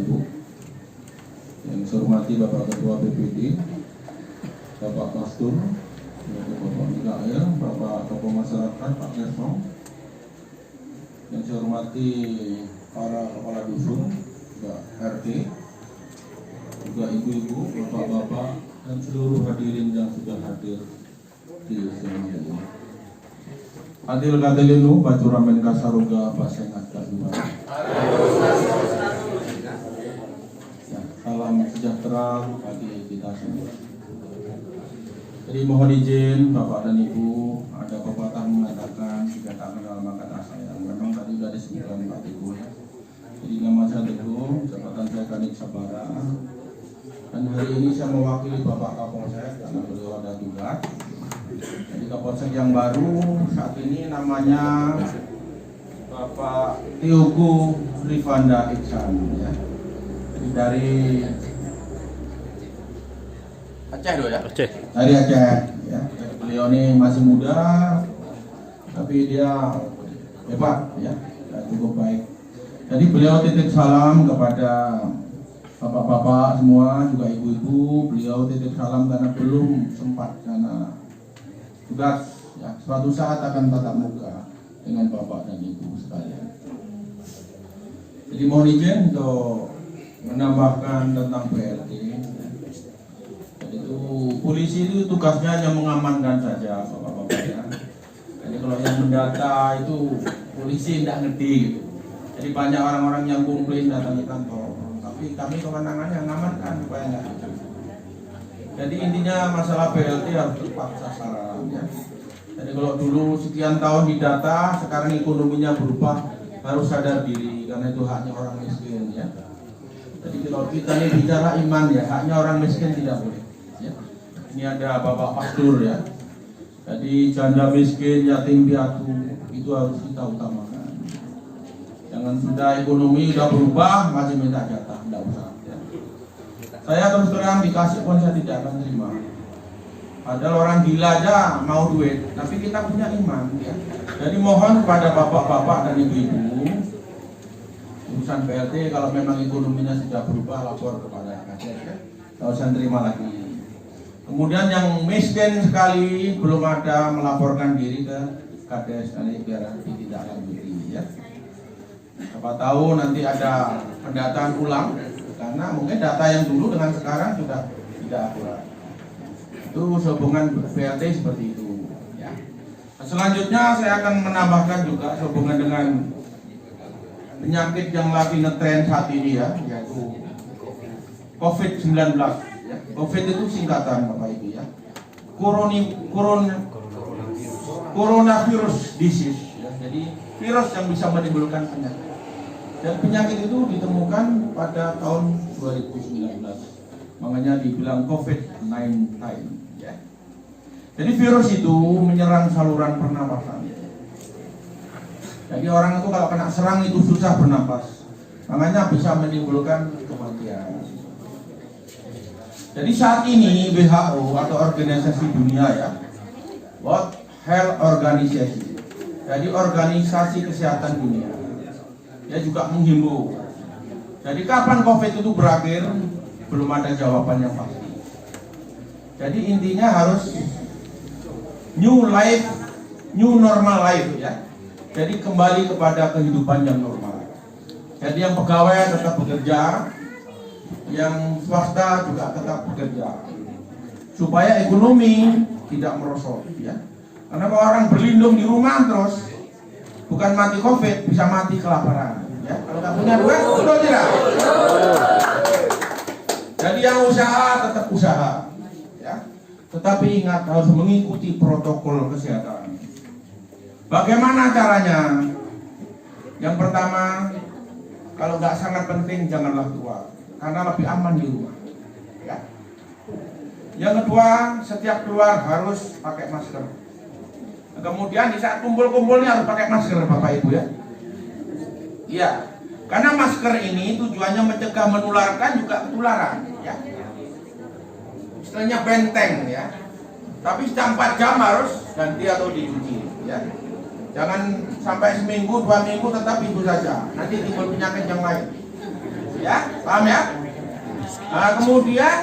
Ibu. Yang saya hormati Bapak Ketua BPD, Bapak Pastur, Bapak Mikael, Bapak Tokoh Masyarakat, Pak Kesong. Yang saya hormati para kepala dusun, juga RT, juga ibu-ibu, bapak-bapak, dan seluruh hadirin yang sudah hadir di sini. Adil kadelinu bacuramen kasaruga pasengat kadua. Salam sejahtera bagi kita semua. Jadi mohon izin Bapak dan Ibu, ada pepatah mengatakan jika tak kenal maka tak sayang. Memang tadi sudah disebutkan Pak Ibu ya. Jadi nama saya Teguh, jabatan saya Kanit Sabara. Dan hari ini saya mewakili Bapak Kapolsek karena beliau ada tugas. Jadi Kapolsek yang baru saat ini namanya Bapak Tioku Rifanda Iksan ya. Jadi dari Aceh dulu ya. Aceh. Dari Aceh ya. Beliau ini masih muda tapi dia hebat ya, cukup baik. Jadi beliau titip salam kepada bapak-bapak semua, juga ibu-ibu. Beliau titip salam karena belum sempat karena tugas ya, suatu saat akan tatap muka dengan bapak dan ibu sekalian. Jadi mohon izin untuk menambahkan tentang PLT. Jadi itu polisi itu tugasnya hanya mengamankan saja bapak-bapak ya. Jadi kalau yang mendata itu polisi tidak ngerti gitu. Jadi banyak orang-orang yang komplain datang ke kantor, tapi kami kewenangannya mengamankan supaya nggak gitu. Jadi intinya masalah BLT harus tepat sasaran ya. Jadi kalau dulu sekian tahun didata, sekarang ekonominya berubah, harus sadar diri karena itu haknya orang miskin ya. Jadi kalau kita ini bicara iman ya, haknya orang miskin tidak boleh. Ya. Ini ada Bapak Pastur ya. Jadi janda miskin, yatim piatu itu harus kita utamakan. Jangan sudah ekonomi sudah berubah masih minta jatah, tidak usah. Ya. Saya terus terang dikasih pun saya tidak akan terima. Padahal orang gila aja mau duit, tapi kita punya iman. Ya. Jadi mohon kepada bapak-bapak dan ibu-ibu, urusan BLT kalau memang ekonominya sudah berubah lapor kepada Kades. Ya. Kalau saya terima lagi. Kemudian yang miskin sekali belum ada melaporkan diri ke Kades, nanti biar tidak lanjuti. Ya. Siapa tahu nanti ada pendataan ulang. Karena mungkin data yang dulu dengan sekarang sudah tidak akurat. Itu sehubungan BLT seperti itu. Ya. Nah, selanjutnya saya akan menambahkan juga sehubungan dengan penyakit yang lagi ngetren saat ini ya, yaitu COVID-19. Ya. COVID itu singkatan Bapak Ibu ya. Coronavirus disease. Ya. Jadi virus yang bisa menimbulkan penyakit. Dan penyakit itu ditemukan pada tahun 2019. Makanya dibilang COVID-19 ya. Jadi virus itu menyerang saluran pernapasan. Jadi orang itu kalau kena serang itu susah bernapas. Makanya bisa menimbulkan kematian. Jadi saat ini WHO atau Organisasi Dunia ya, World Health Organization. Jadi Organisasi Kesehatan Dunia. Dia juga menghimbau. Jadi kapan COVID itu berakhir? Belum ada jawaban yang pasti. Jadi intinya harus new life, new normal life ya. Jadi kembali kepada kehidupan yang normal. Jadi yang pegawai tetap bekerja, yang swasta juga tetap bekerja. Supaya ekonomi tidak merosot ya. Karena kalau orang berlindung di rumah terus, bukan mati COVID, bisa mati kelaparan. Ya, kalau nggak punya duit, betul tidak? Jadi yang usaha tetap usaha, ya. Tetapi ingat harus mengikuti protokol kesehatan. Bagaimana caranya? Yang pertama, kalau nggak sangat penting janganlah keluar, karena lebih aman di rumah. Ya. Yang kedua, setiap keluar harus pakai masker. Kemudian di saat kumpul-kumpulnya harus pakai masker, Bapak Ibu ya. Iya, karena masker ini tujuannya mencegah menularkan juga ketularan, ya. Istilahnya benteng, ya. Tapi setiap 4 jam harus ganti atau dicuci, ya. Jangan sampai seminggu, 2 minggu tetap itu saja. Nanti timbul penyakit yang lain, ya. Paham ya? Nah, kemudian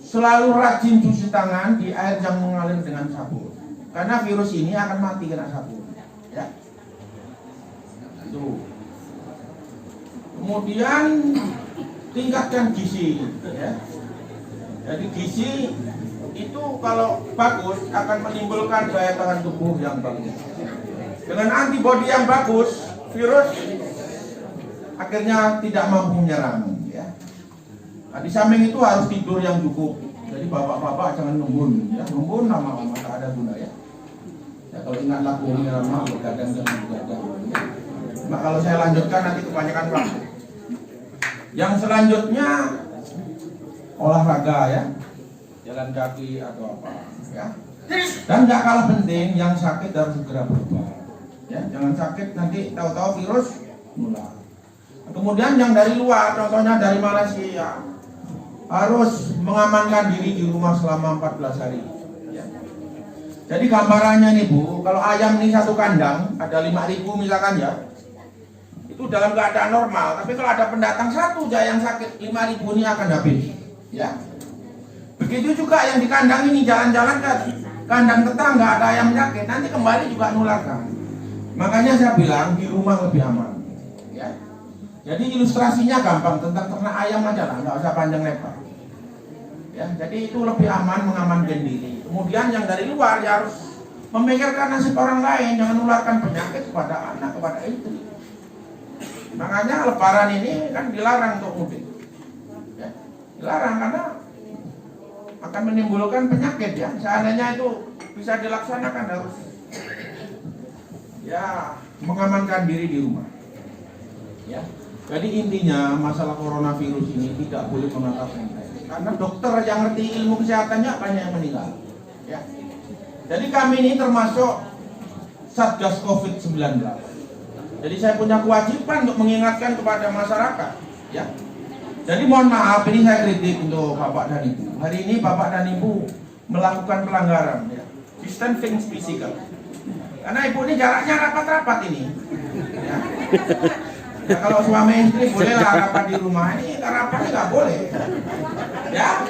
selalu rajin cuci tangan di air yang mengalir dengan sabun. Karena virus ini akan mati kena sabun. Ya. Itu. Kemudian tingkatkan gizi. Ya. Jadi gizi itu kalau bagus akan menimbulkan daya tahan tubuh yang bagus. Dengan antibodi yang bagus, virus akhirnya tidak mampu menyerang. Ya. Nah, di samping itu harus tidur yang cukup. Jadi bapak-bapak jangan ngembun, ya ngembun lama-lama tak ada guna ya. Ya kalau ingat lagu Irama begadang jangan begadang. Nah kalau saya lanjutkan nanti kebanyakan waktu. Yang selanjutnya olahraga ya, jalan kaki atau apa ya. Dan nggak kalah penting, yang sakit harus segera berobat. Ya jangan sakit nanti tahu-tahu virus nular. Kemudian yang dari luar, contohnya dari Malaysia, harus mengamankan diri di rumah selama 14 hari. Ya. Jadi gambarannya nih Bu, kalau ayam ini satu kandang ada 5.000 misalkan ya, itu dalam keadaan normal. Tapi kalau ada pendatang satu aja yang sakit, 5.000 ini akan habis. Ya. Begitu juga yang di kandang ini jalan-jalan ke kandang tetangga ada ayam sakit, nanti kembali juga nularkan. Makanya saya bilang di rumah lebih aman. Ya. Jadi ilustrasinya gampang, tentang ternak ayam aja lah, nggak usah panjang lebar. Ya, jadi itu lebih aman, mengamankan diri. Kemudian yang dari luar ya harus memikirkan nasib orang lain, jangan menularkan penyakit kepada anak, kepada istri. Makanya Lebaran ini kan dilarang untuk mudik. Ya, dilarang karena akan menimbulkan penyakit ya. Seandainya itu bisa dilaksanakan harus ya mengamankan diri di rumah. Ya. Jadi intinya masalah coronavirus ini tidak boleh menatap enteng. Karena dokter yang ngerti ilmu kesehatannya banyak yang meninggal. Ya. Jadi kami ini termasuk Satgas COVID-19. Jadi saya punya kewajiban untuk mengingatkan kepada masyarakat. Ya. Jadi mohon maaf ini saya kritik untuk Bapak dan Ibu. Hari ini Bapak dan Ibu melakukan pelanggaran. Ya. Distancing physical. Karena Ibu ini jaraknya rapat-rapat ini. Ya. Ya, kalau suami istri bolehlah rapat di rumah, ini rapatnya nggak boleh. Ya,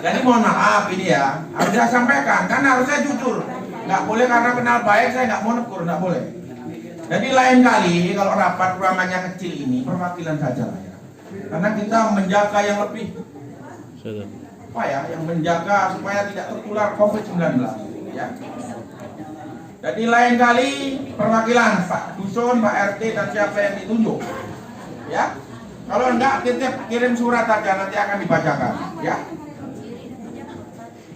jadi mohon maaf ini ya, harus saya sampaikan, kan harusnya jujur. Nggak boleh karena kenal baik saya nggak mau negur, nggak boleh. Jadi lain kali kalau rapat ruangannya kecil ini perwakilan saja lah ya. Karena kita menjaga yang lebih, apa ya, yang menjaga supaya tidak tertular COVID-19. Ya. Jadi lain kali perwakilan Pak Dusun, Pak RT dan siapa yang ditunjuk, ya. Kalau enggak titip kirim surat aja nanti akan dibacakan, ya.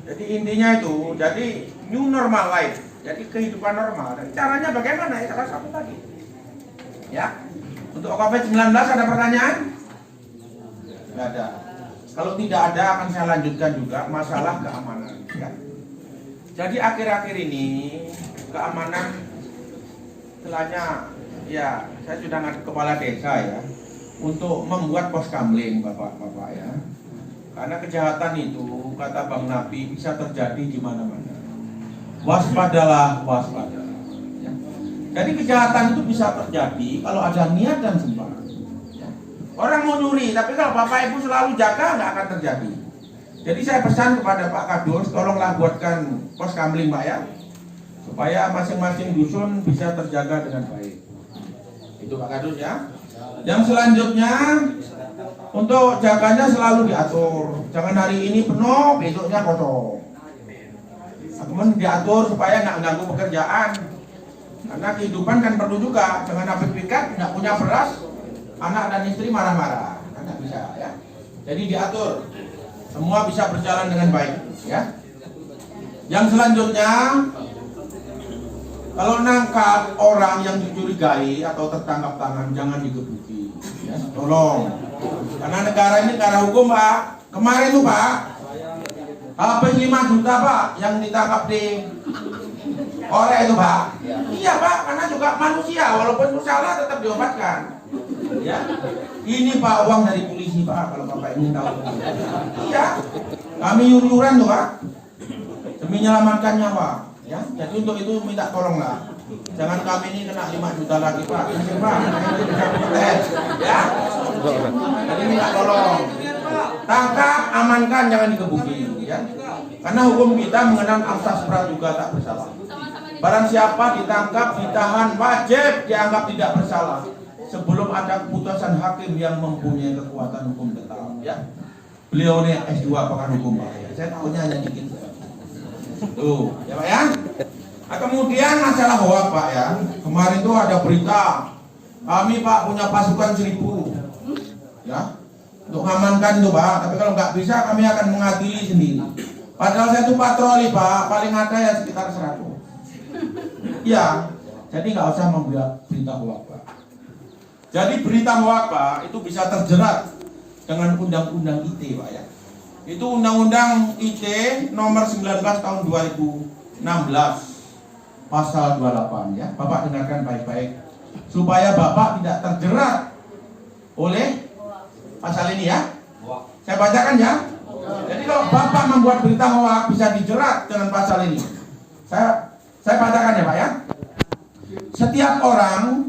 Jadi intinya itu, jadi new normal life, jadi kehidupan normal. Dan caranya bagaimana? Ya salah satu tadi, ya. Untuk COVID-19 ada pertanyaan? Tidak ada. Kalau tidak ada akan saya lanjutkan juga masalah keamanan, ya. Jadi akhir-akhir ini keamanan istilahnya ya saya sudah ngadep kepala desa ya untuk membuat pos kamling bapak-bapak ya, karena kejahatan itu kata Bang Nabi bisa terjadi di mana-mana. Waspadalah, waspada ya. Jadi kejahatan itu bisa terjadi kalau ada niat dan sembarangan ya. Orang mau nyuri tapi kalau bapak ibu selalu jaga nggak akan terjadi. Jadi saya pesan kepada Pak Kadus, tolonglah buatkan pos kamling Pak ya, supaya masing-masing dusun bisa terjaga dengan baik. Itu Pak Kadus ya. Yang selanjutnya untuk jaganya selalu diatur. Jangan hari ini penuh, besoknya kosong. Kemudian diatur supaya nggak ganggu pekerjaan. Karena kehidupan kan perlu juga. Jangan habis pikat, nggak punya beras, anak dan istri marah-marah. Nggak bisa ya. Jadi diatur. Semua bisa berjalan dengan baik ya. Yang selanjutnya, kalau nangkap orang yang dicurigai atau tertangkap tangan jangan digebuki ya, tolong. Karena negara ini negara hukum Pak. Kemarin tuh Pak, habis 5 juta Pak yang ditangkap di Korea itu Pak. Iya Pak, karena juga manusia walaupun salah tetap diobatkan. Ya, ini Pak uang dari polisi Pak kalau Bapak ingin tahu. Iya, kami yuran tuh Pak demi menyelamatkan nyawa. Ya, jadi untuk itu minta tolonglah. Jangan kami ini kena 5 juta lagi Pak. Pak, bisa protes. Ya. Jadi minta tolong, tangkap, amankan, jangan dikebuki, ya. Karena hukum kita mengenal asas praduga tak bersalah. Barang siapa ditangkap, ditahan, wajib dianggap tidak bersalah sebelum ada keputusan hakim yang mempunyai kekuatan hukum tetap, ya. Beliau ini S2 pakar hukum, Pak. Saya tahunya hanya dikit. Tuh, ya Pak ya. Nah, kemudian masalah hoak, Pak ya. Kemarin tuh ada berita, kami Pak punya pasukan 1000, ya, untuk mengamankan itu Pak. Tapi kalau nggak bisa, kami akan mengadili sendiri. Padahal saya tuh patroli Pak, paling ada ya sekitar 100. Ya, jadi nggak usah membuat berita hoak Pak. Jadi berita hoak Pak itu bisa terjerat dengan undang-undang ITE Pak ya. Itu undang-undang ITE nomor 19 tahun 2016 pasal 28 ya. Bapak dengarkan baik-baik supaya Bapak tidak terjerat oleh pasal ini ya. Saya bacakan ya. Jadi kalau Bapak membuat berita hoak bisa dijerat dengan pasal ini. Saya bacakan ya Pak ya. Setiap orang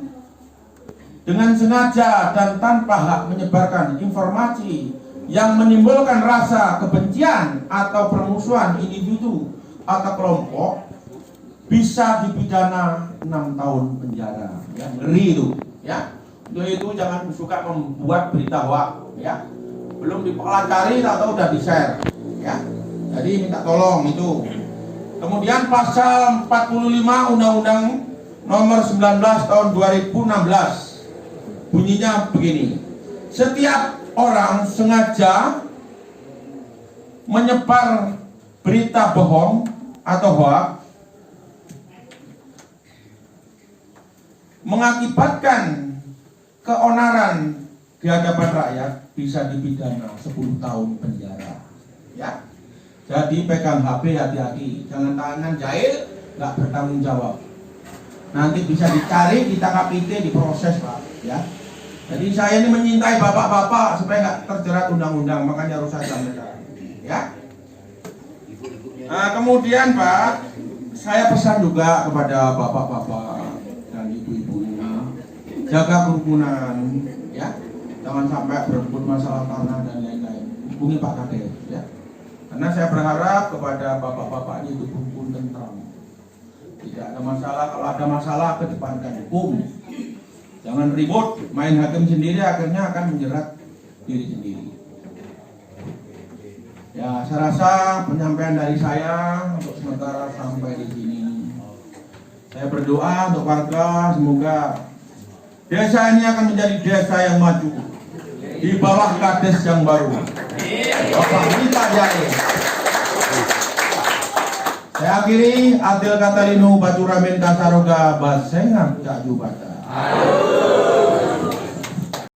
dengan sengaja dan tanpa hak menyebarkan informasi yang menimbulkan rasa kebencian atau permusuhan individu atau kelompok bisa dipidana 6 tahun penjara. Ya, ngeri itu. Ya, untuk itu jangan suka membuat berita hoak. Ya, belum dipelajari atau udah di-share. Ya, jadi minta tolong itu. Kemudian pasal 45 Undang-Undang nomor 19 tahun 2016 bunyinya begini. Setiap orang sengaja menyebar berita bohong atau hoak mengakibatkan keonaran di hadapan rakyat bisa dipidana 10 tahun penjara. Ya. Jadi pegang HP hati-hati, jangan tangan jahil, nggak bertanggung jawab. Nanti bisa dicari, ditangkap ITE, diproses Pak. Ya. Jadi saya ini menyintai bapak-bapak supaya nggak terjerat undang-undang, makanya harus saya sampaikan. Ya. Nah, kemudian Pak, saya pesan juga kepada bapak-bapak dan ibu-ibu, jaga kerukunan, ya. Jangan sampai berebut masalah tanah dan lain-lain. Hubungi Pak Kades, ya. Karena saya berharap kepada bapak-bapak ini itu rukun tentram. Tidak ada masalah, kalau ada masalah kedepankan hukum. Jangan ribut, main hakim sendiri akhirnya akan menjerat diri sendiri. Ya, saya rasa penyampaian dari saya untuk sementara sampai di sini. Saya berdoa untuk warga, semoga desa ini akan menjadi desa yang maju di bawah Kades yang baru. Bapak Rita Jaya. Saya akhiri, Adil Katalino Bacuramin Kasaroga Basengan Cak Jubata.